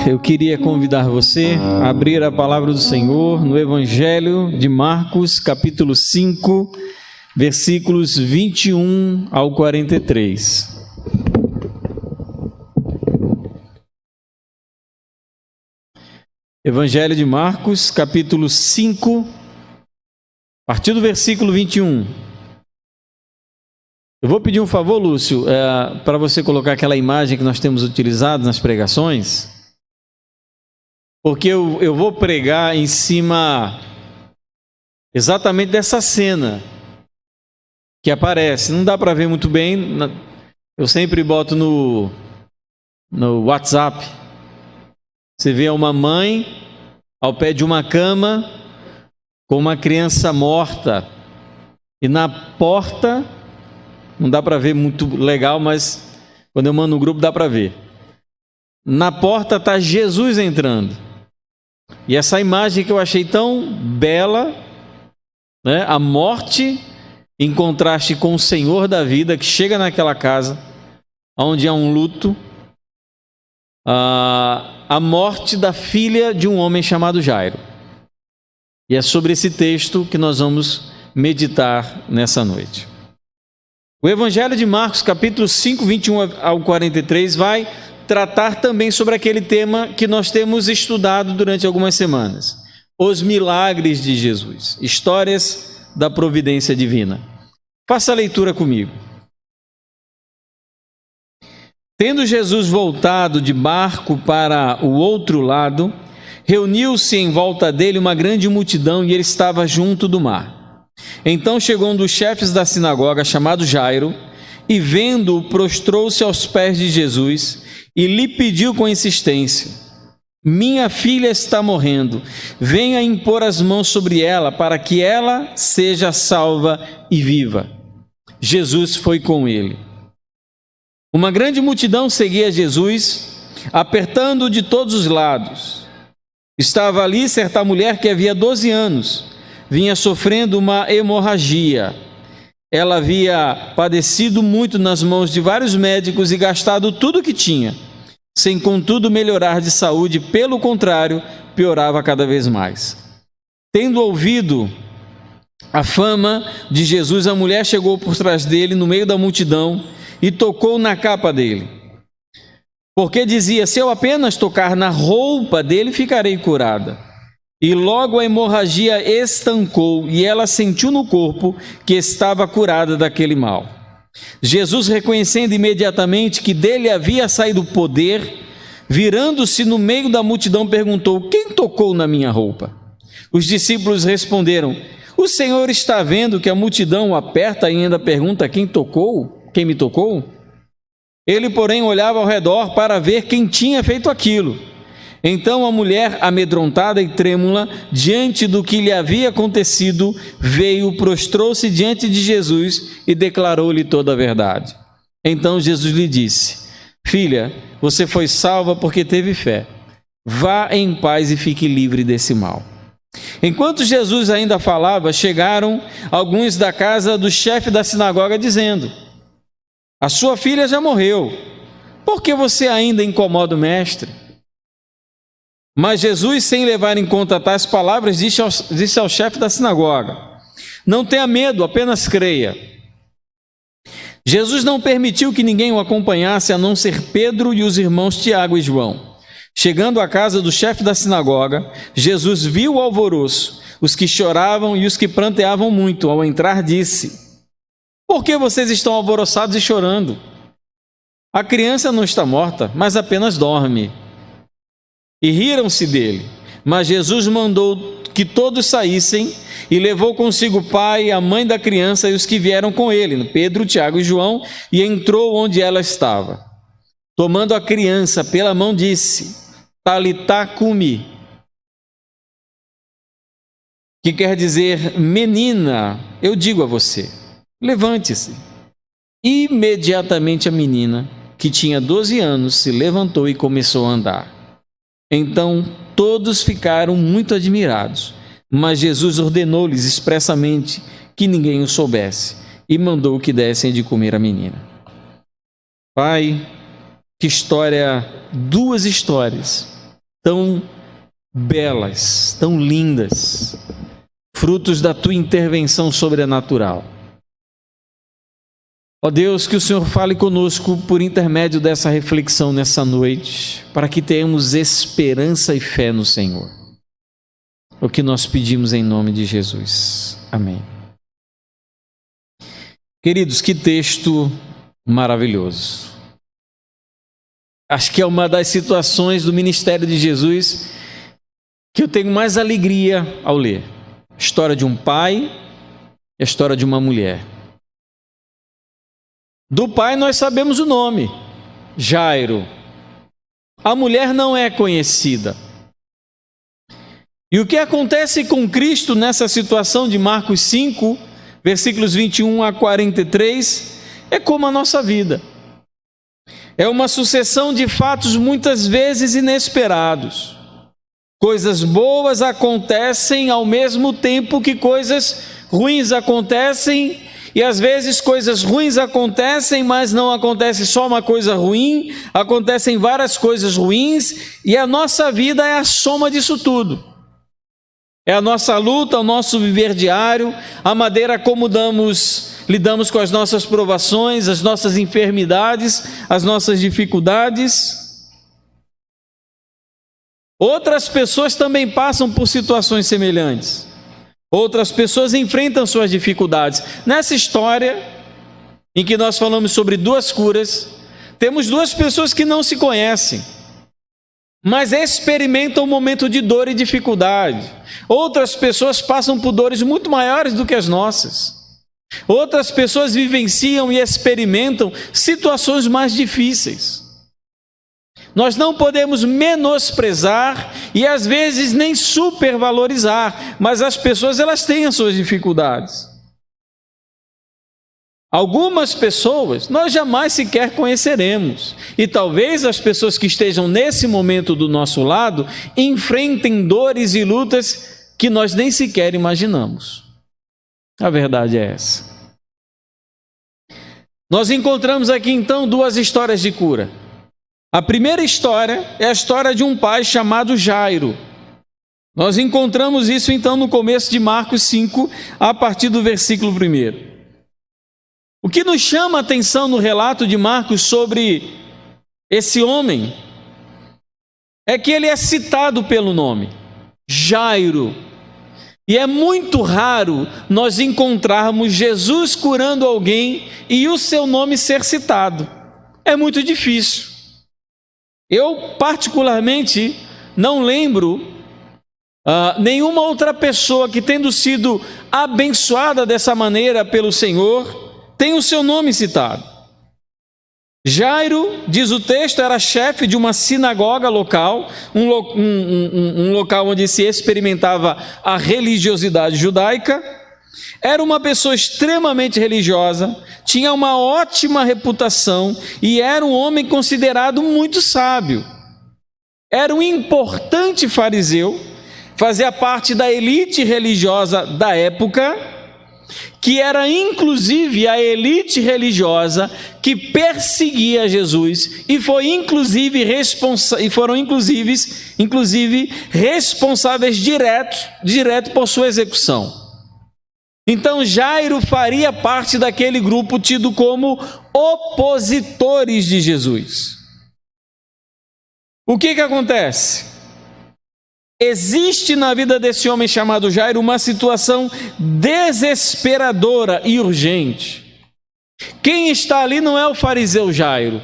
Eu queria convidar você a abrir a palavra do Senhor no Evangelho de Marcos, capítulo 5, versículos 21 ao 43. Evangelho de Marcos, capítulo 5, a partir do versículo 21. Eu vou pedir um favor, Lúcio, para você colocar aquela imagem que nós temos utilizado nas pregações, porque eu vou pregar em cima exatamente dessa cena que aparece. Não dá para ver muito bem, eu sempre boto no WhatsApp. Você vê uma mãe ao pé de uma cama com uma criança morta, e na porta, não dá para ver muito legal, mas quando eu mando no grupo dá para ver. Na porta está Jesus entrando. E essa imagem que eu achei tão bela, né? A morte em contraste com o Senhor da vida, que chega naquela casa onde há um luto, a morte da filha de um homem chamado Jairo. E é sobre esse texto que nós vamos meditar nessa noite. O Evangelho de Marcos, capítulo 5, 21 ao 43, vai tratar também sobre aquele tema que nós temos estudado durante algumas semanas: os milagres de Jesus, histórias da providência divina. Faça a leitura comigo. Tendo Jesus voltado de barco para o outro lado, reuniu-se em volta dele uma grande multidão e ele estava junto do mar. Então chegou um dos chefes da sinagoga, chamado Jairo, e vendo-o, prostrou-se aos pés de Jesus e lhe pediu com insistência: minha filha está morrendo, venha impor as mãos sobre ela para que ela seja salva e viva. Jesus foi com ele. Uma grande multidão seguia Jesus, apertando-o de todos os lados. Estava ali certa mulher que havia 12 anos, vinha sofrendo uma hemorragia. Ela havia padecido muito nas mãos de vários médicos e gastado tudo o que tinha, sem contudo melhorar de saúde, pelo contrário, piorava cada vez mais. Tendo ouvido a fama de Jesus, a mulher chegou por trás dele, no meio da multidão, e tocou na capa dele, porque dizia: se eu apenas tocar na roupa dele, ficarei curada. E logo a hemorragia estancou, e ela sentiu no corpo que estava curada daquele mal. Jesus, reconhecendo imediatamente que dele havia saído o poder, virando-se no meio da multidão, perguntou: quem tocou na minha roupa? Os discípulos responderam: o Senhor está vendo que a multidão o aperta e ainda pergunta: quem me tocou? Ele, porém, olhava ao redor para ver quem tinha feito aquilo. Então a mulher, amedrontada e trêmula diante do que lhe havia acontecido, veio, prostrou-se diante de Jesus e declarou-lhe toda a verdade. Então Jesus lhe disse: filha, você foi salva porque teve fé. Vá em paz e fique livre desse mal. Enquanto Jesus ainda falava, chegaram alguns da casa do chefe da sinagoga, dizendo: a sua filha já morreu, por que você ainda incomoda o mestre? Mas Jesus, sem levar em conta tais palavras, disse ao chefe da sinagoga: não tenha medo, apenas creia. Jesus não permitiu que ninguém o acompanhasse, a não ser Pedro e os irmãos Tiago e João. Chegando à casa do chefe da sinagoga, Jesus viu o alvoroço, os que choravam e os que pranteavam muito. Ao entrar, disse: por que vocês estão alvoroçados e chorando? A criança não está morta, mas apenas dorme. E riram-se dele. Mas Jesus mandou que todos saíssem e levou consigo o pai, a mãe da criança e os que vieram com ele, Pedro, Tiago e João, e entrou onde ela estava. Tomando a criança pela mão, disse: Talitá cumi, que quer dizer: menina, eu digo a você, levante-se. Imediatamente a menina, que tinha 12 anos, se levantou e começou a andar. Então todos ficaram muito admirados, mas Jesus ordenou-lhes expressamente que ninguém o soubesse e mandou que dessem de comer a menina. Pai, que história, duas histórias tão belas, tão lindas, frutos da tua intervenção sobrenatural. Ó Deus, que o Senhor fale conosco por intermédio dessa reflexão nessa noite, para que tenhamos esperança e fé no Senhor. O que nós pedimos em nome de Jesus. Amém. Queridos, que texto maravilhoso. Acho que é uma das situações do ministério de Jesus que eu tenho mais alegria ao ler. A história de um pai e a história de uma mulher. Do pai nós sabemos o nome, Jairo. A mulher não é conhecida. E o que acontece com Cristo nessa situação de Marcos 5, versículos 21 a 43, é como a nossa vida. É uma sucessão de fatos muitas vezes inesperados. Coisas boas acontecem ao mesmo tempo que coisas ruins acontecem. E às vezes coisas ruins acontecem, mas não acontece só uma coisa ruim, acontecem várias coisas ruins, e a nossa vida é a soma disso tudo. É a nossa luta, o nosso viver diário, a maneira como lidamos com as nossas provações, as nossas enfermidades, as nossas dificuldades. Outras pessoas também passam por situações semelhantes. Outras pessoas enfrentam suas dificuldades. Nessa história, em que nós falamos sobre duas curas, temos duas pessoas que não se conhecem, mas experimentam um momento de dor e dificuldade. Outras pessoas passam por dores muito maiores do que as nossas. Outras pessoas vivenciam e experimentam situações mais difíceis. Nós não podemos menosprezar e às vezes nem supervalorizar, mas as pessoas elas têm as suas dificuldades. Algumas pessoas nós jamais sequer conheceremos, e talvez as pessoas que estejam nesse momento do nosso lado enfrentem dores e lutas que nós nem sequer imaginamos. A verdade é essa. Nós encontramos aqui então duas histórias de cura. A primeira história é a história de um pai chamado Jairo. Nós encontramos isso então no começo de Marcos 5, a partir do versículo 1. O que nos chama a atenção no relato de Marcos sobre esse homem é que ele é citado pelo nome, Jairo. E é muito raro nós encontrarmos Jesus curando alguém e o seu nome ser citado. É muito difícil. Eu, particularmente, não lembro nenhuma outra pessoa que, tendo sido abençoada dessa maneira pelo Senhor, tem o seu nome citado. Jairo, diz o texto, era chefe de uma sinagoga local, um local onde se experimentava a religiosidade judaica. Era uma pessoa extremamente religiosa, tinha uma ótima reputação e era um homem considerado muito sábio. Era um importante fariseu, fazia parte da elite religiosa da época, que era inclusive a elite religiosa que perseguia Jesus e foram inclusive responsáveis direto por sua execução. Então Jairo faria parte daquele grupo tido como opositores de Jesus. O que acontece? Existe na vida desse homem chamado Jairo uma situação desesperadora e urgente. Quem está ali não é o fariseu Jairo.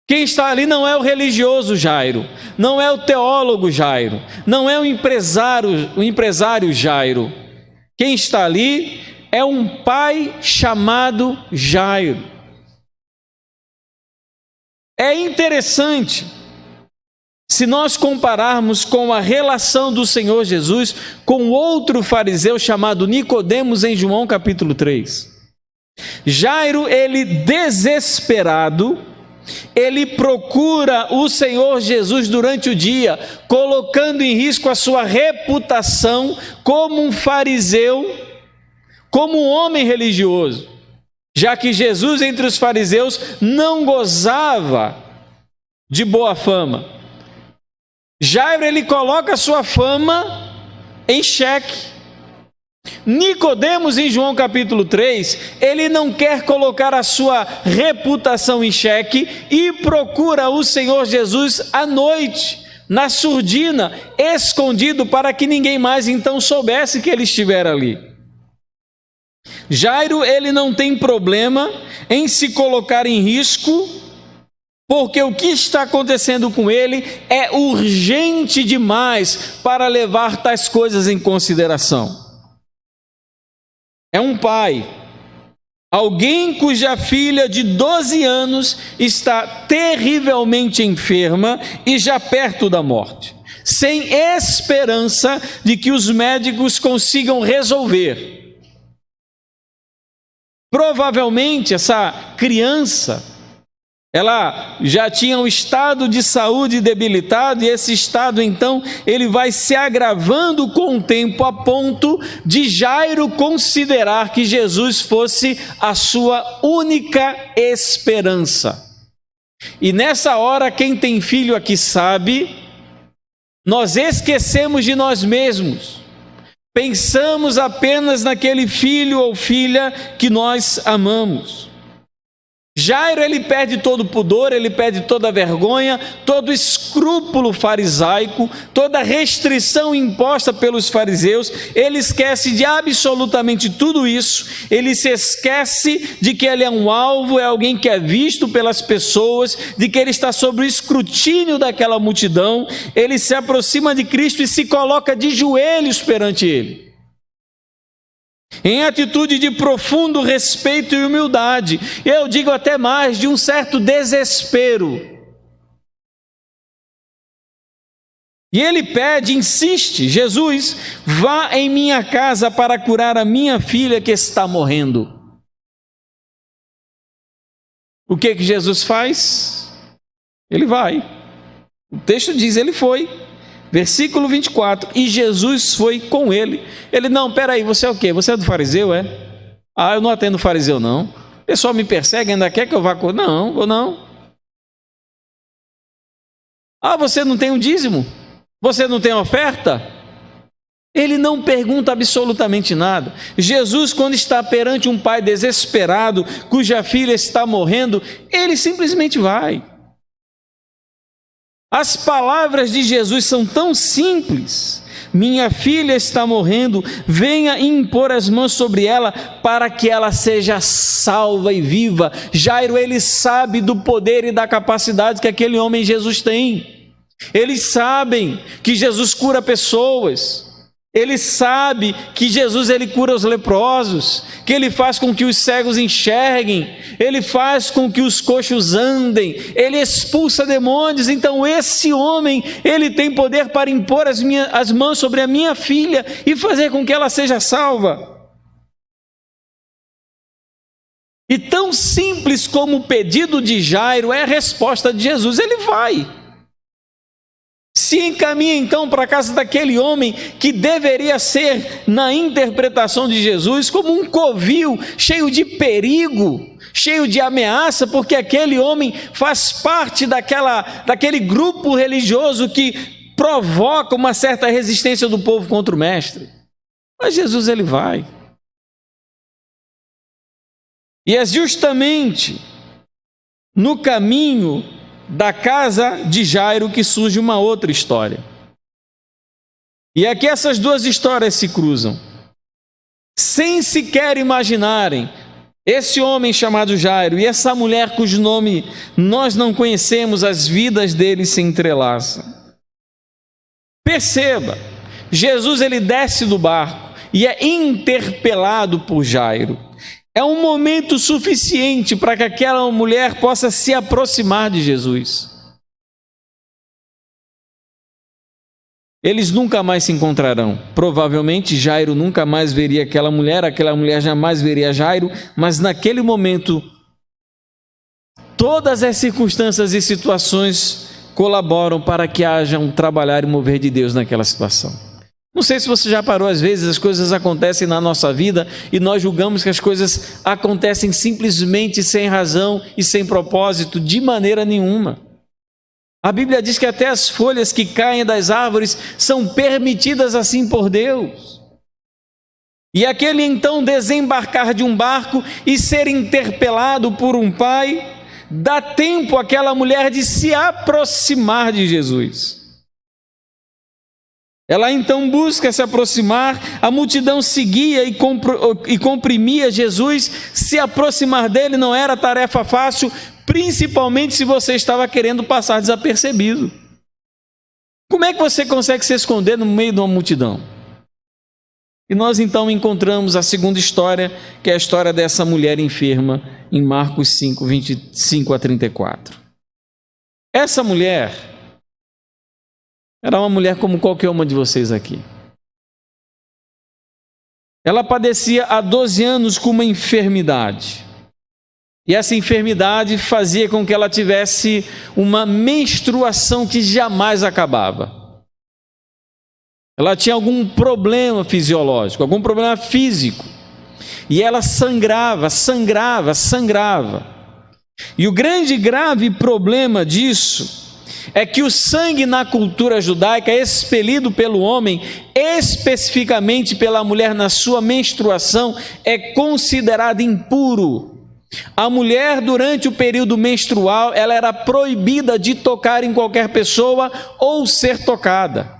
Quem está ali não é o religioso Jairo, não é o teólogo Jairo, não é o empresário Jairo. Quem está ali é um pai chamado Jairo. É interessante, se nós compararmos com a relação do Senhor Jesus com outro fariseu chamado Nicodemos em João capítulo 3. Jairo, ele desesperado, ele procura o Senhor Jesus durante o dia, colocando em risco a sua reputação como um fariseu, como um homem religioso, já que Jesus entre os fariseus não gozava de boa fama. Jairo, ele coloca a sua fama em xeque. Nicodemos, em João capítulo 3, ele não quer colocar a sua reputação em xeque e procura o Senhor Jesus à noite, na surdina, escondido, para que ninguém mais então soubesse que ele estivera ali. Jairo, ele não tem problema em se colocar em risco, porque o que está acontecendo com ele é urgente demais para levar tais coisas em consideração. É um pai, alguém cuja filha de 12 anos está terrivelmente enferma e já perto da morte, sem esperança de que os médicos consigam resolver. Provavelmente essa criança, ela já tinha um estado de saúde debilitado, e esse estado então, ele vai se agravando com o tempo, a ponto de Jairo considerar que Jesus fosse a sua única esperança. E nessa hora, quem tem filho aqui sabe, nós esquecemos de nós mesmos, pensamos apenas naquele filho ou filha que nós amamos. Jairo, ele perde todo o pudor, ele perde toda a vergonha, todo escrúpulo farisaico, toda restrição imposta pelos fariseus. Ele esquece de absolutamente tudo isso. Ele se esquece de que ele é um alvo, é alguém que é visto pelas pessoas, de que ele está sob o escrutínio daquela multidão. Ele se aproxima de Cristo e se coloca de joelhos perante ele, em atitude de profundo respeito e humildade. Eu digo até mais, de um certo desespero. E ele pede, insiste: Jesus, vá em minha casa para curar a minha filha que está morrendo. O que Jesus faz? Ele vai. O texto diz, ele foi. Versículo 24, e Jesus foi com ele. Ele, não, peraí, você é o quê? Você é do fariseu, é? Ah, eu não atendo fariseu, não. O pessoal me persegue, ainda quer que eu vá com... Não, ou não. Ah, você não tem um dízimo? Você não tem oferta? Ele não pergunta absolutamente nada. Jesus, quando está perante um pai desesperado, cuja filha está morrendo, ele simplesmente vai. As palavras de Jesus são tão simples: minha filha está morrendo, venha impor as mãos sobre ela para que ela seja salva e viva. Jairo, ele sabe do poder e da capacidade que aquele homem Jesus tem. Eles sabem que Jesus cura pessoas. Ele sabe que Jesus, ele cura os leprosos, que ele faz com que os cegos enxerguem, ele faz com que os coxos andem, ele expulsa demônios. Então esse homem, ele tem poder para impor as mãos sobre a minha filha e fazer com que ela seja salva. E tão simples como o pedido de Jairo é a resposta de Jesus. Ele vai. Se encaminha então para a casa daquele homem que deveria ser, na interpretação de Jesus, como um covil cheio de perigo, cheio de ameaça, porque aquele homem faz parte daquele grupo religioso que provoca uma certa resistência do povo contra o mestre. Mas Jesus, ele vai. E é justamente no caminho da casa de Jairo que surge uma outra história. E aqui essas duas histórias se cruzam. Sem sequer imaginarem, esse homem chamado Jairo e essa mulher cujo nome nós não conhecemos, as vidas deles se entrelaçam. Perceba, Jesus, ele desce do barco e é interpelado por Jairo. É um momento suficiente para que aquela mulher possa se aproximar de Jesus. Eles nunca mais se encontrarão. Provavelmente Jairo nunca mais veria aquela mulher jamais veria Jairo, mas naquele momento, todas as circunstâncias e situações colaboram para que haja um trabalhar e mover de Deus naquela situação. Não sei se você já parou, às vezes as coisas acontecem na nossa vida e nós julgamos que as coisas acontecem simplesmente sem razão e sem propósito, de maneira nenhuma. A Bíblia diz que até as folhas que caem das árvores são permitidas assim por Deus. E aquele então desembarcar de um barco e ser interpelado por um pai, dá tempo àquela mulher de se aproximar de Jesus. Ela então busca se aproximar, a multidão seguia e comprimia Jesus. Se aproximar dele não era tarefa fácil, principalmente se você estava querendo passar desapercebido. Como é que você consegue se esconder no meio de uma multidão? E nós então encontramos a segunda história, que é a história dessa mulher enferma, em Marcos 5, 25 a 34. Essa mulher era uma mulher como qualquer uma de vocês aqui. Ela padecia há 12 anos com uma enfermidade. E essa enfermidade fazia com que ela tivesse uma menstruação que jamais acabava. Ela tinha algum problema fisiológico, algum problema físico. E ela sangrava. E o grande e grave problema disso é que o sangue na cultura judaica é expelido pelo homem, especificamente pela mulher na sua menstruação, é considerado impuro. A mulher, durante o período menstrual, ela era proibida de tocar em qualquer pessoa ou ser tocada.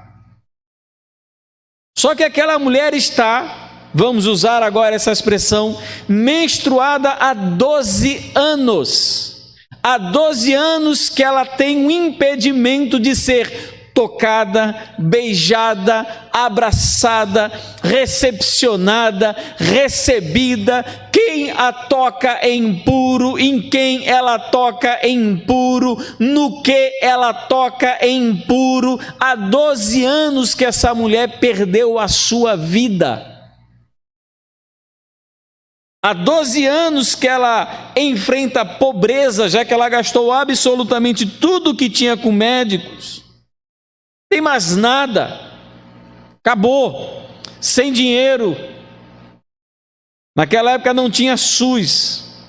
Só que aquela mulher está, vamos usar agora essa expressão, menstruada há 12 anos. Há 12 anos que ela tem um impedimento de ser tocada, beijada, abraçada, recepcionada, recebida. Quem a toca é impuro, em quem ela toca é impuro, no que ela toca é impuro. Há 12 anos que essa mulher perdeu a sua vida. Há 12 anos que ela enfrenta pobreza, já que ela gastou absolutamente tudo que tinha com médicos. Não tem mais nada. Acabou. Sem dinheiro. Naquela época não tinha SUS.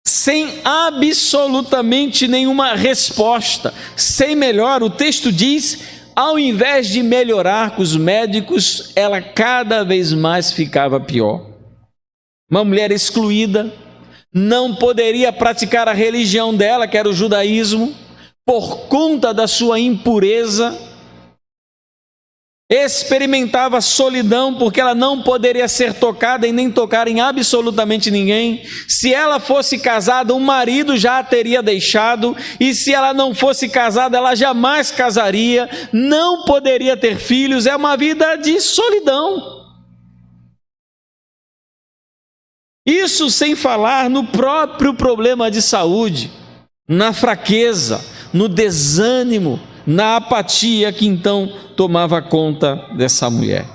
Sem absolutamente nenhuma resposta. Sem melhor, o texto diz, ao invés de melhorar com os médicos, ela cada vez mais ficava pior. Uma mulher excluída, não poderia praticar a religião dela, que era o judaísmo, por conta da sua impureza. Experimentava solidão, porque ela não poderia ser tocada e nem tocar em absolutamente ninguém. Se ela fosse casada, o marido já a teria deixado, e se ela não fosse casada, ela jamais casaria, não poderia ter filhos. É uma vida de solidão. Isso sem falar no próprio problema de saúde, na fraqueza, no desânimo, na apatia que então tomava conta dessa mulher.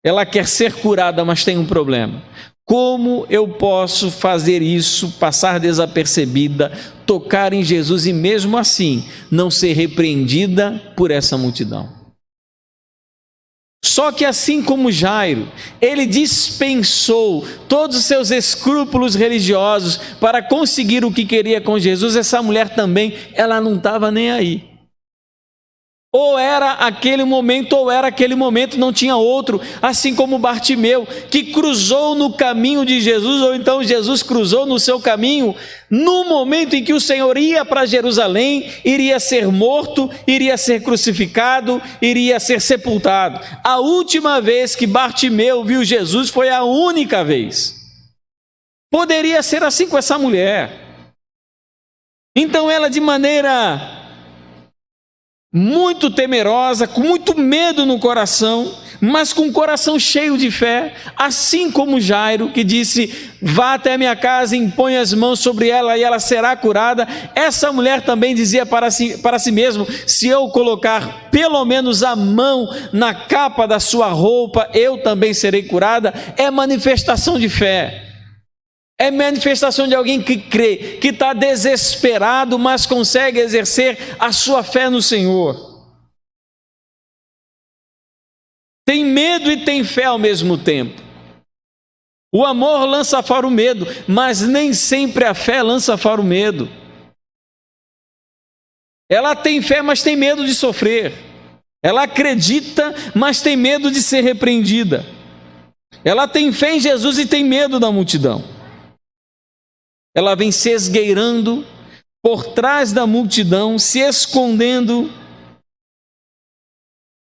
Ela quer ser curada, mas tem um problema. Como eu posso fazer isso, passar desapercebida, tocar em Jesus e mesmo assim não ser repreendida por essa multidão? Só que assim como Jairo, ele dispensou todos os seus escrúpulos religiosos para conseguir o que queria com Jesus, essa mulher também, ela não estava nem aí. Ou era aquele momento, ou era aquele momento, não tinha outro. Assim como Bartimeu, que cruzou no caminho de Jesus, ou então Jesus cruzou no seu caminho, no momento em que o Senhor ia para Jerusalém, iria ser morto, iria ser crucificado, iria ser sepultado. A última vez que Bartimeu viu Jesus foi a única vez. Poderia ser assim com essa mulher. Então ela, de maneira muito temerosa, com muito medo no coração, mas com o coração cheio de fé, assim como Jairo, que disse, vá até minha casa, impõe as mãos sobre ela e ela será curada. Essa mulher também dizia para si mesma, se eu colocar pelo menos a mão na capa da sua roupa, eu também serei curada. É manifestação de fé. É manifestação de alguém que crê, que está desesperado, mas consegue exercer a sua fé no Senhor. Tem medo e tem fé ao mesmo tempo. O amor lança fora o medo, mas nem sempre a fé lança fora o medo. Ela tem fé, mas tem medo de sofrer. Ela acredita, mas tem medo de ser repreendida. Ela tem fé em Jesus e tem medo da multidão. Ela vem se esgueirando por trás da multidão, se escondendo.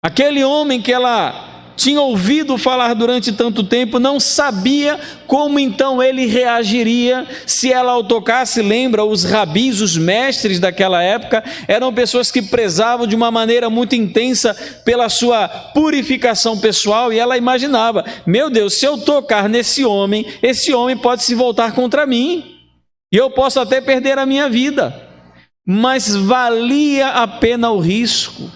Aquele homem que ela tinha ouvido falar durante tanto tempo, não sabia como então ele reagiria se ela o tocasse. Lembra, os rabis, os mestres daquela época, eram pessoas que prezavam de uma maneira muito intensa pela sua purificação pessoal, e ela imaginava: meu Deus, se eu tocar nesse homem, esse homem pode se voltar contra mim, e eu posso até perder a minha vida. Mas valia a pena o risco.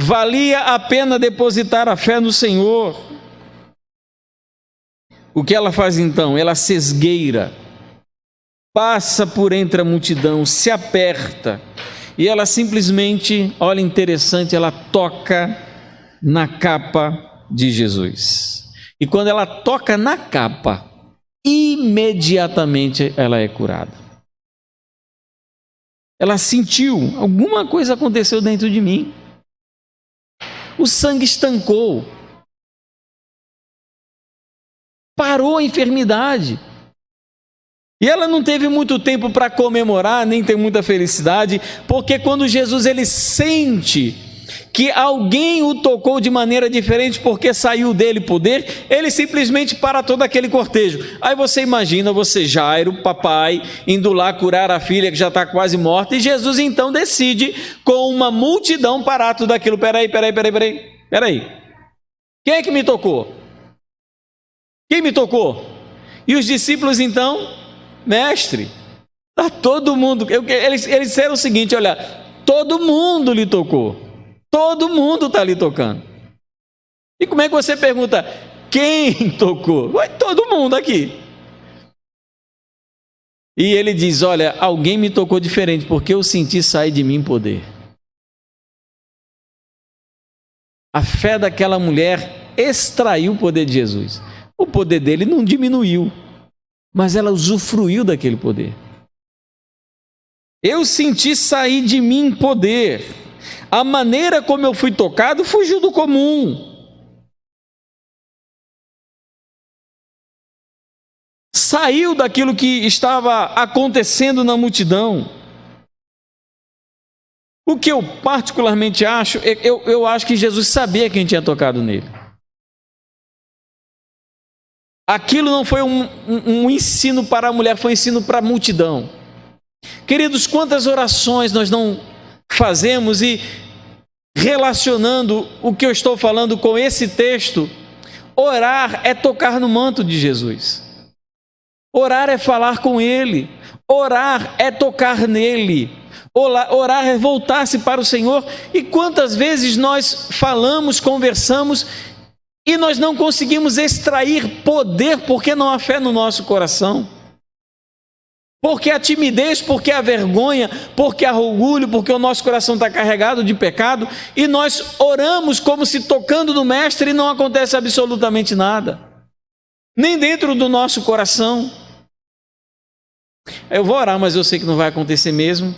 Valia a pena depositar a fé no Senhor. O que ela faz então? Ela se esgueira, passa por entre a multidão, se aperta, e ela simplesmente, olha, interessante, ela toca na capa de Jesus. E quando ela toca na capa, imediatamente ela é curada. Ela sentiu, alguma coisa aconteceu dentro de mim. O sangue estancou, parou a enfermidade. E ela não teve muito tempo para comemorar, nem tem muita felicidade, porque quando Jesus ele sente que alguém o tocou de maneira diferente porque saiu dele poder, ele simplesmente para todo aquele cortejo. Aí você imagina, você Jairo, papai, indo lá curar a filha que já está quase morta, e Jesus então decide com uma multidão parar tudo aquilo. Peraí, quem é que me tocou? Quem me tocou? E os discípulos então: mestre, está todo mundo, eles disseram o seguinte: olha, todo mundo lhe tocou. Todo mundo está ali tocando. E como é que você pergunta: quem tocou? Vai todo mundo aqui. E ele diz: olha, alguém me tocou diferente, porque eu senti sair de mim poder. A fé daquela mulher extraiu o poder de Jesus. O poder dele não diminuiu, mas ela usufruiu daquele poder. Eu senti sair de mim poder. A maneira como eu fui tocado fugiu do comum. Saiu daquilo que estava acontecendo na multidão. O que eu particularmente acho, eu acho que Jesus sabia quem tinha tocado nele. Aquilo não foi um ensino para a mulher, foi um ensino para a multidão. Queridos, quantas orações nós não fazemos, e relacionando o que eu estou falando com esse texto, orar é tocar no manto de Jesus. Orar é falar com Ele. Orar é tocar nele. Orar é voltar-se para o Senhor. E quantas vezes nós falamos, conversamos, e nós não conseguimos extrair poder porque não há fé no nosso coração. Porque a timidez, porque a vergonha, porque há orgulho, porque o nosso coração está carregado de pecado, e nós oramos como se tocando no Mestre e não acontece absolutamente nada, nem dentro do nosso coração. Eu vou orar, mas eu sei que não vai acontecer mesmo.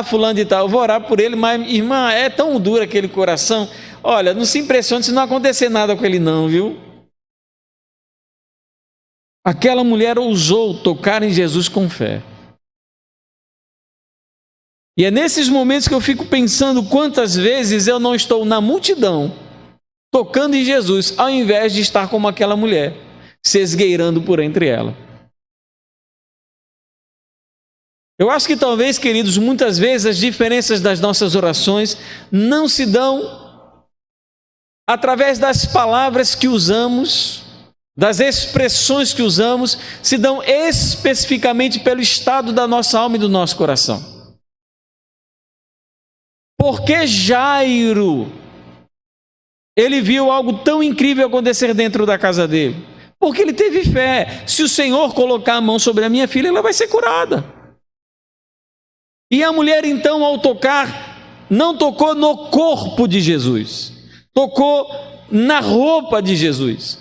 Fulano de tal, eu vou orar por ele, mas irmã, é tão duro aquele coração. Olha, não se impressione se não acontecer nada com ele não, viu? Aquela mulher ousou tocar em Jesus com fé. E é nesses momentos que eu fico pensando quantas vezes eu não estou na multidão tocando em Jesus, ao invés de estar como aquela mulher, se esgueirando por entre ela. Eu acho que talvez, queridos, muitas vezes as diferenças das nossas orações não se dão através das palavras que usamos, das expressões que usamos, se dão especificamente pelo estado da nossa alma e do nosso coração. Porque Jairo, ele viu algo tão incrível acontecer dentro da casa dele? Porque ele teve fé. Se o Senhor colocar a mão sobre a minha filha, ela vai ser curada. E a mulher então, ao tocar, não tocou no corpo de Jesus, tocou na roupa de Jesus.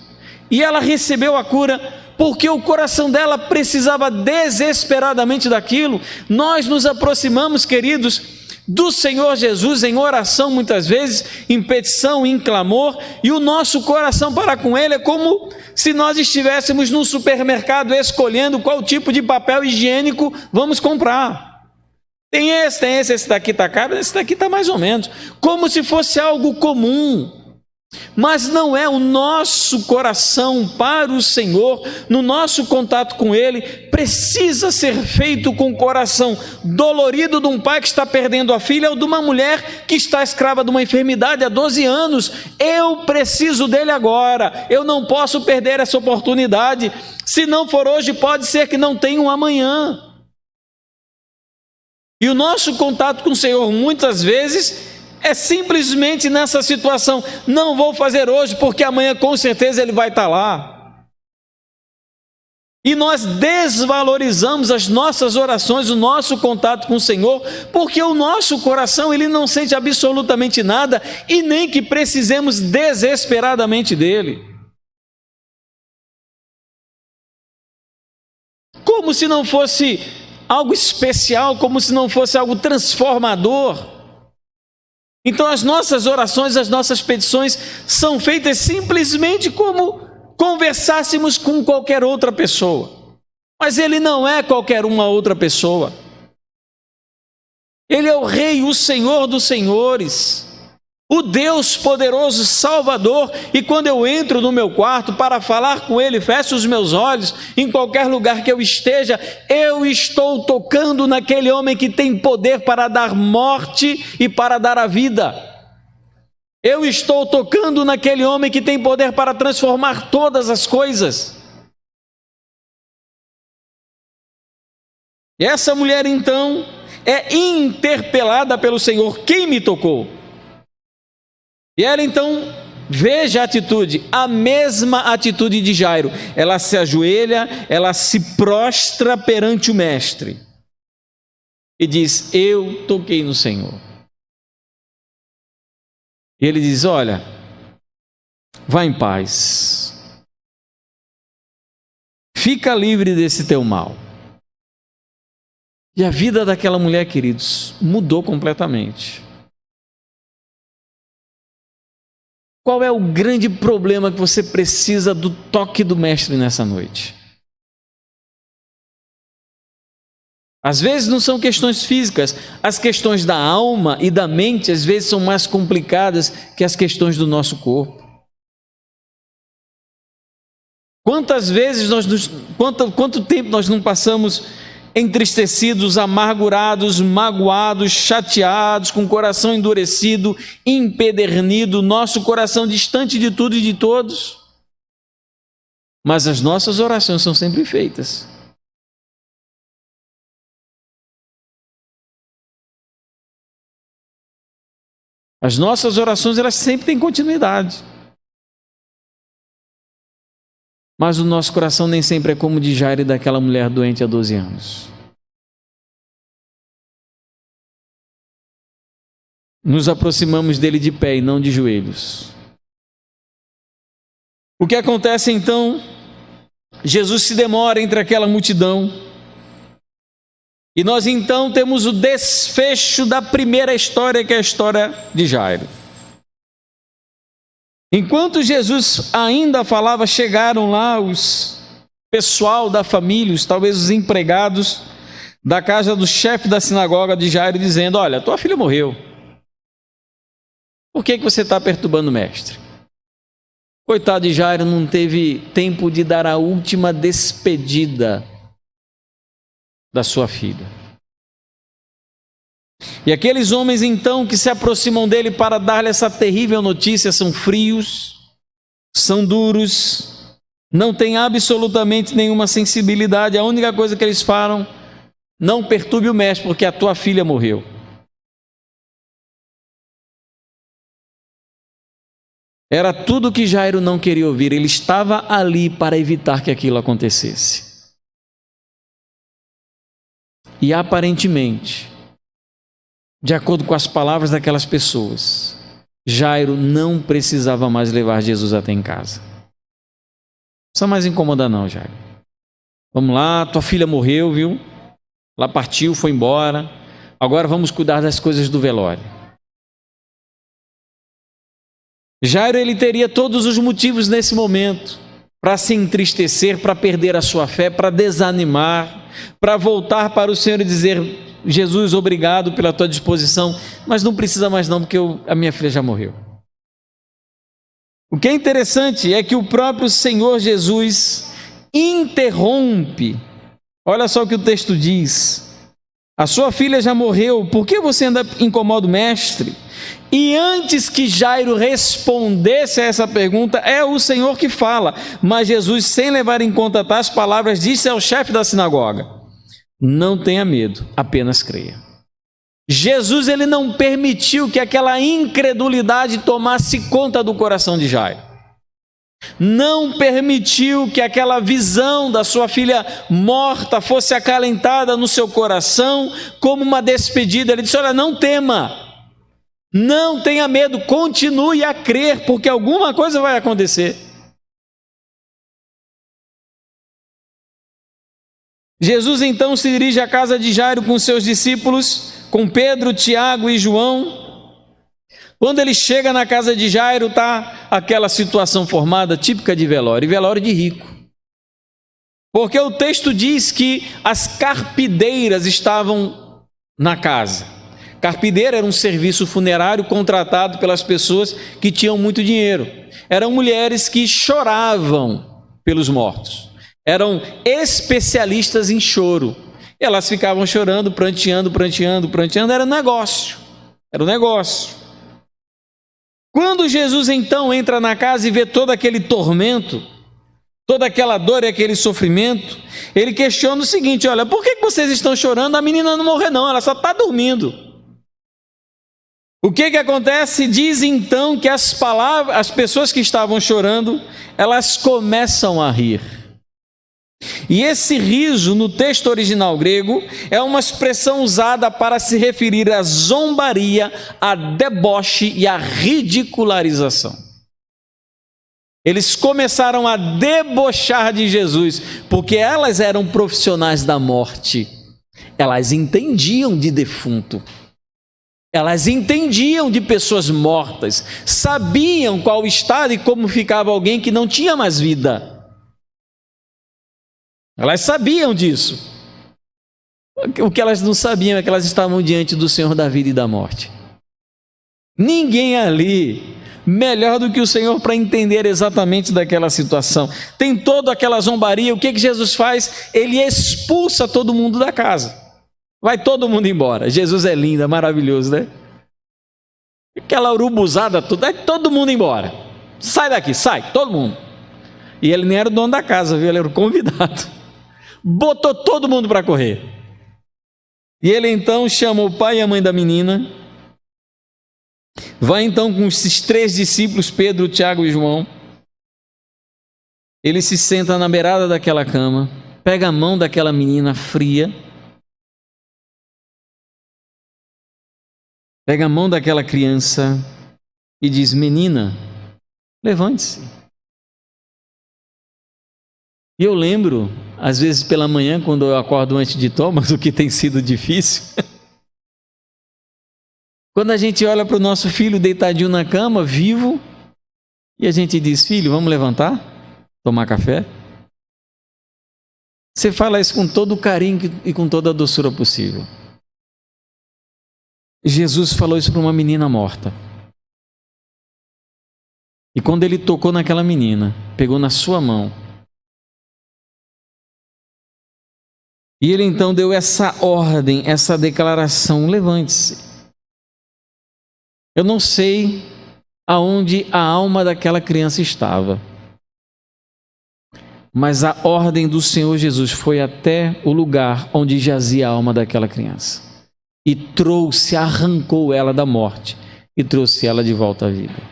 e ela recebeu a cura porque o coração dela precisava desesperadamente daquilo. Nós nos aproximamos, queridos, do Senhor Jesus em oração, muitas vezes, em petição, em clamor, e o nosso coração para com Ele é como se nós estivéssemos no supermercado escolhendo qual tipo de papel higiênico vamos comprar. Tem esse daqui está caro, esse daqui está mais ou menos, como se fosse algo comum. Mas não é. O nosso coração para o Senhor, no nosso contato com Ele, precisa ser feito com o coração dolorido de um pai que está perdendo a filha, ou de uma mulher que está escrava de uma enfermidade há 12 anos. Eu preciso dele agora, eu não posso perder essa oportunidade. Se não for hoje, pode ser que não tenha um amanhã. E o nosso contato com o Senhor, muitas vezes, é simplesmente nessa situação: não vou fazer hoje, porque amanhã com certeza Ele vai estar lá. E nós desvalorizamos as nossas orações, o nosso contato com o Senhor, porque o nosso coração, ele não sente absolutamente nada, e nem que precisemos desesperadamente dele. Como se não fosse algo especial, como se não fosse algo transformador. Então as nossas orações, as nossas petições são feitas simplesmente como conversássemos com qualquer outra pessoa. Mas Ele não é qualquer uma outra pessoa. Ele é o Rei, o Senhor dos senhores, o Deus poderoso, Salvador. E quando eu entro no meu quarto para falar com Ele, fecho os meus olhos, em qualquer lugar que eu esteja, eu estou tocando naquele homem que tem poder para dar morte e para dar a vida. Eu estou tocando naquele homem que tem poder para transformar todas as coisas. E essa mulher então é interpelada pelo Senhor: quem me tocou? E ela então, veja a atitude, a mesma atitude de Jairo. Ela se ajoelha, ela se prostra perante o mestre e diz: eu toquei no Senhor. E ele diz: olha, vá em paz, fica livre desse teu mal. E a vida daquela mulher, queridos, mudou completamente. Qual é o grande problema que você precisa do toque do mestre nessa noite? Às vezes não são questões físicas, as questões da alma e da mente às vezes são mais complicadas que as questões do nosso corpo. Quantas vezes quanto tempo nós não passamos entristecidos, amargurados, magoados, chateados, com o coração endurecido, empedernido, nosso coração distante de tudo e de todos. Mas as nossas orações são sempre feitas. As nossas orações, elas sempre têm continuidade. Mas o nosso coração nem sempre é como o de Jairo e daquela mulher doente há 12 anos. Nos aproximamos dele de pé e não de joelhos. O que acontece então? Jesus se demora entre aquela multidão. E nós então temos o desfecho da primeira história, que é a história de Jairo. Enquanto Jesus ainda falava, chegaram lá os pessoal da família, talvez os empregados da casa do chefe da sinagoga de Jairo, dizendo: olha, tua filha morreu. Por que você está perturbando o mestre? Coitado de Jairo, não teve tempo de dar a última despedida da sua filha. E aqueles homens então que se aproximam dele para dar-lhe essa terrível notícia são frios, são duros, não têm absolutamente nenhuma sensibilidade. A única coisa que eles falam: não perturbe o mestre, porque a tua filha morreu. Era tudo o que Jairo não queria ouvir. Ele estava ali para evitar que aquilo acontecesse. E aparentemente, de acordo com as palavras daquelas pessoas, Jairo não precisava mais levar Jesus até em casa. precisa mais incomodar não, Jairo. Vamos lá, tua filha morreu, viu? Ela partiu, foi embora. Agora vamos cuidar das coisas do velório. Jairo, ele teria todos os motivos nesse momento para se entristecer, para perder a sua fé, para desanimar, para voltar para o Senhor e dizer: Jesus, obrigado pela tua disposição, mas não precisa mais não, porque a minha filha já morreu. O que é interessante é que o próprio Senhor Jesus interrompe. Olha só o que o texto diz: a sua filha já morreu, por que você ainda incomoda o mestre? E antes que Jairo respondesse a essa pergunta, é o Senhor que fala. Mas Jesus, sem levar em conta tais palavras, disse ao chefe da sinagoga: não tenha medo, apenas creia. Jesus, ele não permitiu que aquela incredulidade tomasse conta do coração de Jairo. Não permitiu que aquela visão da sua filha morta fosse acalentada no seu coração como uma despedida. Ele disse: olha, não tema, não tenha medo, continue a crer, porque alguma coisa vai acontecer. Jesus então se dirige à casa de Jairo com seus discípulos, com Pedro, Tiago e João. Quando ele chega na casa de Jairo, está aquela situação formada, típica de velório, e velório de rico. Porque o texto diz que as carpideiras estavam na casa. Carpideira era um serviço funerário contratado pelas pessoas que tinham muito dinheiro. Eram mulheres que choravam pelos mortos. Eram especialistas em choro. Elas ficavam chorando, pranteando, era um negócio. Era um negócio. Quando Jesus então entra na casa e vê todo aquele tormento, toda aquela dor e aquele sofrimento, ele questiona o seguinte: olha, por que vocês estão chorando? A menina não morreu não, ela só está dormindo. O que acontece? Diz então que as pessoas que estavam chorando, elas começam a rir. E esse riso, no texto original grego, é uma expressão usada para se referir à zombaria, a deboche e à ridicularização. Eles começaram a debochar de Jesus, porque elas eram profissionais da morte. Elas entendiam de defunto. Elas entendiam de pessoas mortas. Sabiam qual estado e como ficava alguém que não tinha mais vida. Elas sabiam disso. O que elas não sabiam é que elas estavam diante do Senhor da vida e da morte. Ninguém ali melhor do que o Senhor para entender exatamente daquela situação. Tem toda aquela zombaria. O que Jesus faz? Ele expulsa todo mundo da casa. Vai todo mundo embora. Jesus é lindo, é maravilhoso, né? Aquela urubuzada toda, vai todo mundo embora. Sai daqui, sai, todo mundo. E ele nem era o dono da casa, viu? Ele era o convidado. Botou todo mundo para correr. E ele então chama o pai e a mãe da menina. Vai então com esses 3 discípulos, Pedro, Tiago e João. Ele se senta na beirada daquela cama, pega a mão daquela menina fria, pega a mão daquela criança e diz: menina, levante-se. E eu lembro, às vezes pela manhã, quando eu acordo antes de Thomas, o que tem sido difícil, quando a gente olha para o nosso filho deitadinho na cama, vivo, e a gente diz: filho, vamos levantar? Tomar café? Você fala isso com todo o carinho e com toda a doçura possível. Jesus falou isso para uma menina morta. E quando ele tocou naquela menina, pegou na sua mão, e ele então deu essa ordem, essa declaração: levante-se. Eu não sei aonde a alma daquela criança estava, mas a ordem do Senhor Jesus foi até o lugar onde jazia a alma daquela criança e arrancou ela da morte e trouxe ela de volta à vida.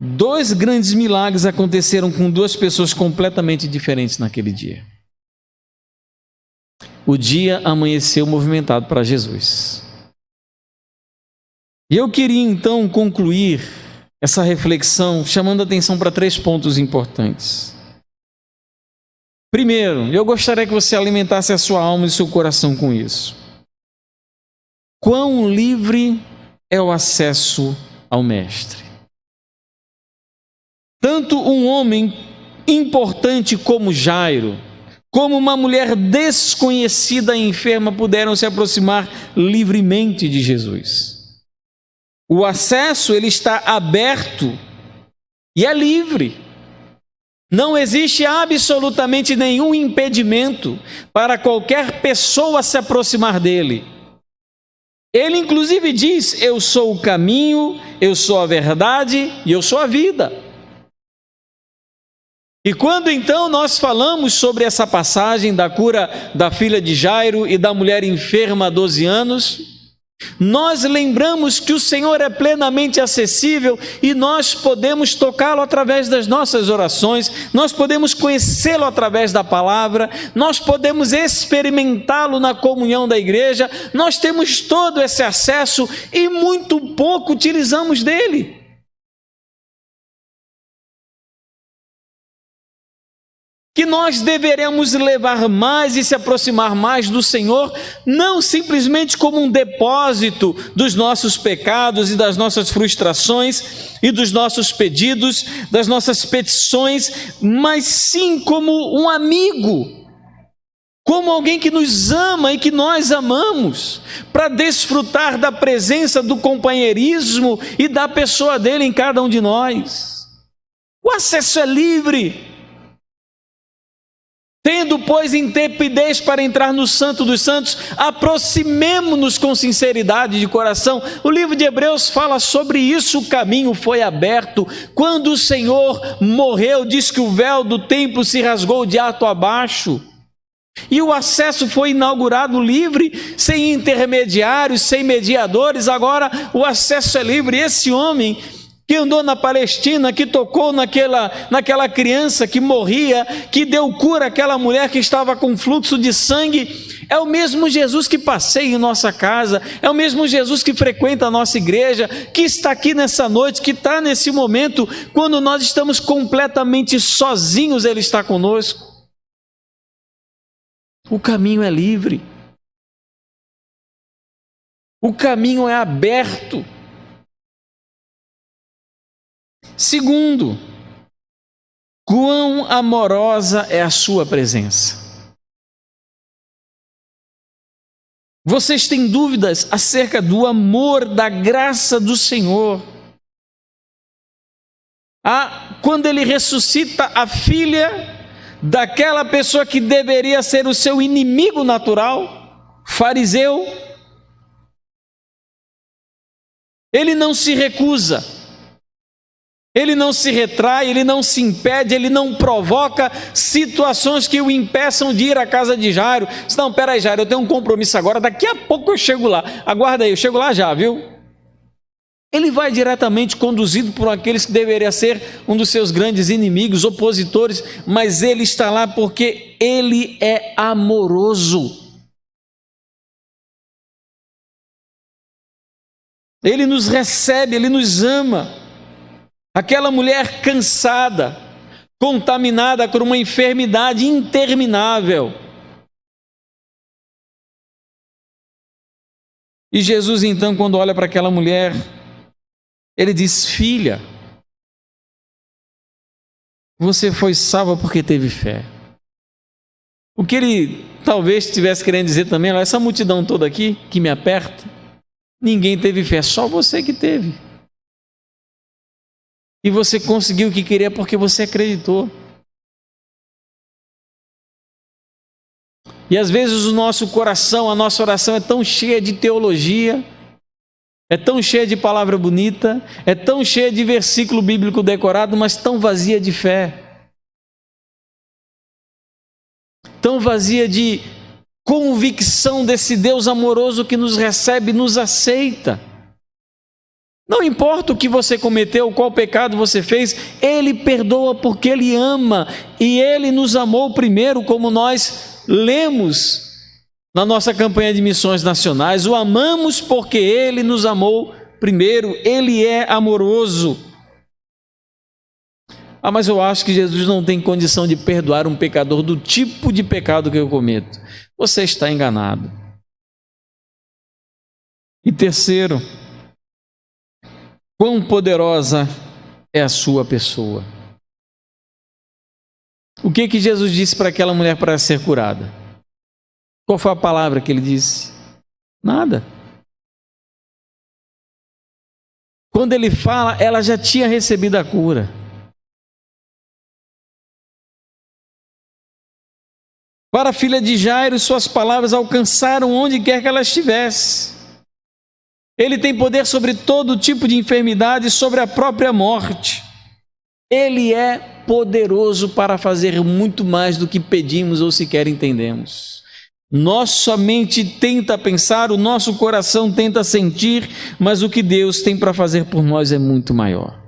2 grandes milagres aconteceram com 2 pessoas completamente diferentes naquele dia. O dia amanheceu movimentado para Jesus. E eu queria então concluir essa reflexão chamando a atenção para 3 pontos importantes. Primeiro, eu gostaria que você alimentasse a sua alma e o seu coração com isso. Quão livre é o acesso ao Mestre. Tanto um homem importante como Jairo, como uma mulher desconhecida e enferma puderam se aproximar livremente de Jesus. O acesso, ele está aberto e é livre. Não existe absolutamente nenhum impedimento para qualquer pessoa se aproximar dele. Ele inclusive diz: eu sou o caminho, eu sou a verdade e eu sou a vida. E quando então nós falamos sobre essa passagem da cura da filha de Jairo e da mulher enferma há 12 anos, nós lembramos que o Senhor é plenamente acessível e nós podemos tocá-lo através das nossas orações, nós podemos conhecê-lo através da palavra, nós podemos experimentá-lo na comunhão da igreja, nós temos todo esse acesso e muito pouco utilizamos dele. Que nós deveremos levar mais e se aproximar mais do Senhor, não simplesmente como um depósito dos nossos pecados e das nossas frustrações e dos nossos pedidos, das nossas petições, mas sim como um amigo, como alguém que nos ama e que nós amamos, para desfrutar da presença, do companheirismo e da pessoa dele em cada um de nós. O acesso é livre. Tendo, pois, intrepidez para entrar no Santo dos Santos, aproximemo-nos com sinceridade de coração. O livro de Hebreus fala sobre isso, o caminho foi aberto. Quando o Senhor morreu, diz que o véu do templo se rasgou de alto a baixo. E o acesso foi inaugurado livre, sem intermediários, sem mediadores. Agora o acesso é livre. Esse homem que andou na Palestina, que tocou naquela criança que morria, que deu cura àquela mulher que estava com fluxo de sangue, é o mesmo Jesus que passeia em nossa casa, é o mesmo Jesus que frequenta a nossa igreja, que está aqui nessa noite, que está nesse momento, quando nós estamos completamente sozinhos, Ele está conosco. O caminho é livre, o caminho é aberto. Segundo, quão amorosa é a sua presença. Vocês têm dúvidas acerca do amor, da graça do Senhor? Quando Ele ressuscita a filha daquela pessoa que deveria ser o seu inimigo natural, fariseu, Ele não se recusa. Ele não se retrai, ele não se impede, ele não provoca situações que o impeçam de ir à casa de Jairo. Não, peraí, Jairo, eu tenho um compromisso agora, daqui a pouco eu chego lá. Aguarda aí, eu chego lá já, viu? Ele vai diretamente conduzido por aqueles que deveria ser um dos seus grandes inimigos, opositores, mas ele está lá porque ele é amoroso. Ele nos recebe, ele nos ama. Aquela mulher cansada, contaminada por uma enfermidade interminável. E Jesus então, quando olha para aquela mulher, Ele diz: filha, você foi salva porque teve fé. O que Ele talvez estivesse querendo dizer também: olha, essa multidão toda aqui que me aperta, ninguém teve fé, só você que teve. E você conseguiu o que queria porque você acreditou. E às vezes o nosso coração, a nossa oração é tão cheia de teologia, é tão cheia de palavra bonita, é tão cheia de versículo bíblico decorado, mas tão vazia de fé. Tão vazia de convicção desse Deus amoroso que nos recebe, nos aceita. Não importa o que você cometeu, qual pecado você fez, Ele perdoa porque Ele ama. E Ele nos amou primeiro, como nós lemos na nossa campanha de missões nacionais. O amamos porque Ele nos amou primeiro. Ele é amoroso. Ah, mas eu acho que Jesus não tem condição de perdoar um pecador do tipo de pecado que eu cometo. Você está enganado. E terceiro, quão poderosa é a sua pessoa. O que Jesus disse para aquela mulher para ser curada? Qual foi a palavra que ele disse? Nada. Quando ele fala, ela já tinha recebido a cura. Para a filha de Jairo, suas palavras alcançaram onde quer que ela estivesse. Ele tem poder sobre todo tipo de enfermidade, sobre a própria morte. Ele é poderoso para fazer muito mais do que pedimos ou sequer entendemos. Nossa mente tenta pensar, o nosso coração tenta sentir, mas o que Deus tem para fazer por nós é muito maior.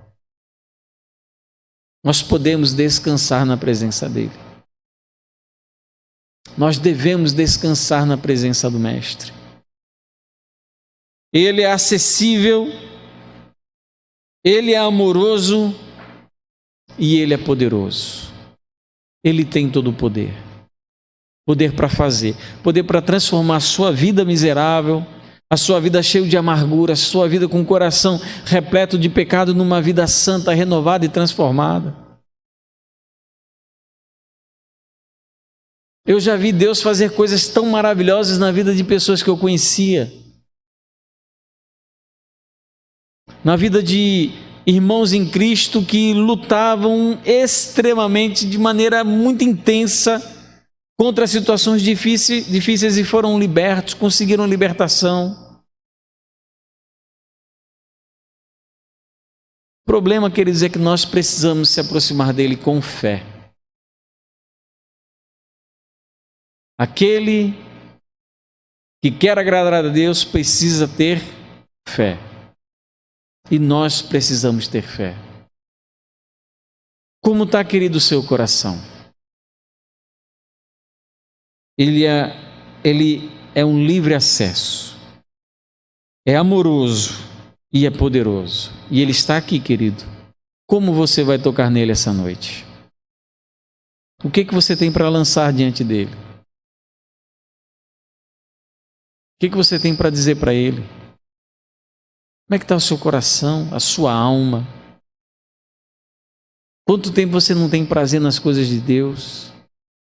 Nós podemos descansar na presença dEle. Nós devemos descansar na presença do Mestre. Ele é acessível, Ele é amoroso e Ele é poderoso. Ele tem todo o poder. Poder para fazer, poder para transformar a sua vida miserável, a sua vida cheia de amargura, a sua vida com o coração repleto de pecado, numa vida santa, renovada e transformada. Eu já vi Deus fazer coisas tão maravilhosas na vida de pessoas que eu conhecia. Na vida de irmãos em Cristo que lutavam extremamente, de maneira muito intensa, contra situações difíceis e foram libertos, conseguiram libertação. O problema, queridos, é que nós precisamos se aproximar dele com fé. Aquele que quer agradar a Deus precisa ter fé. E nós precisamos ter fé. Como está, querido, o seu coração? Ele é um livre acesso. É amoroso e é poderoso. E Ele está aqui, querido. Como você vai tocar nele essa noite? O que você tem para lançar diante dele? O que você tem para dizer para ele? Como é que está o seu coração, a sua alma? Quanto tempo você não tem prazer nas coisas de Deus?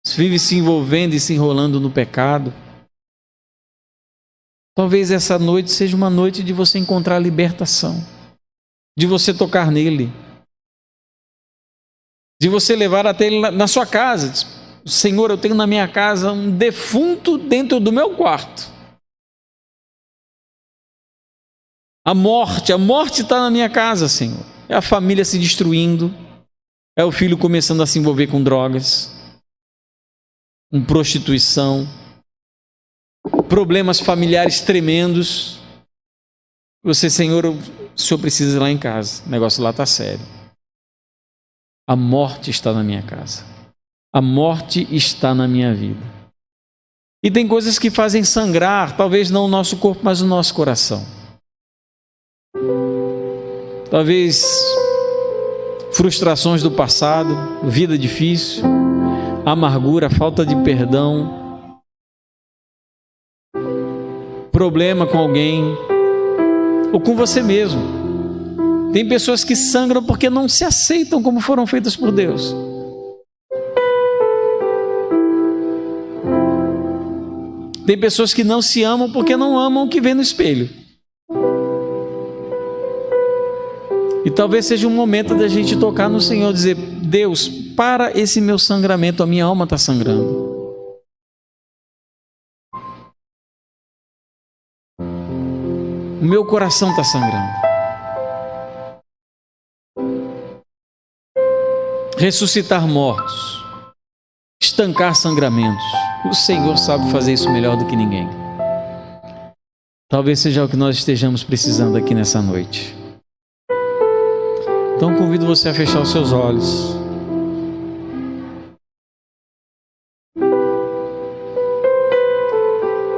Você vive se envolvendo e se enrolando no pecado? Talvez essa noite seja uma noite de você encontrar libertação, de você tocar nele, de você levar até ele na sua casa. Senhor, eu tenho na minha casa um defunto dentro do meu quarto. A morte está na minha casa, Senhor. É a família se destruindo, é o filho começando a se envolver com drogas, com prostituição, problemas familiares tremendos. Você, Senhor, o Senhor precisa ir lá em casa, o negócio lá está sério. A morte está na minha casa, a morte está na minha vida. E tem coisas que fazem sangrar, talvez não o nosso corpo, mas o nosso coração. Talvez frustrações do passado, vida difícil, amargura, falta de perdão, problema com alguém ou com você mesmo. Tem pessoas que sangram porque não se aceitam como foram feitas por Deus. Tem pessoas que não se amam porque não amam o que vê no espelho. E talvez seja um momento da gente tocar no Senhor e dizer: Deus, para esse meu sangramento, a minha alma está sangrando. O meu coração está sangrando. Ressuscitar mortos, estancar sangramentos. O Senhor sabe fazer isso melhor do que ninguém. Talvez seja o que nós estejamos precisando aqui nessa noite. Então convido você a fechar os seus olhos.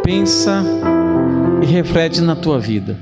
Pensa e reflete na tua vida.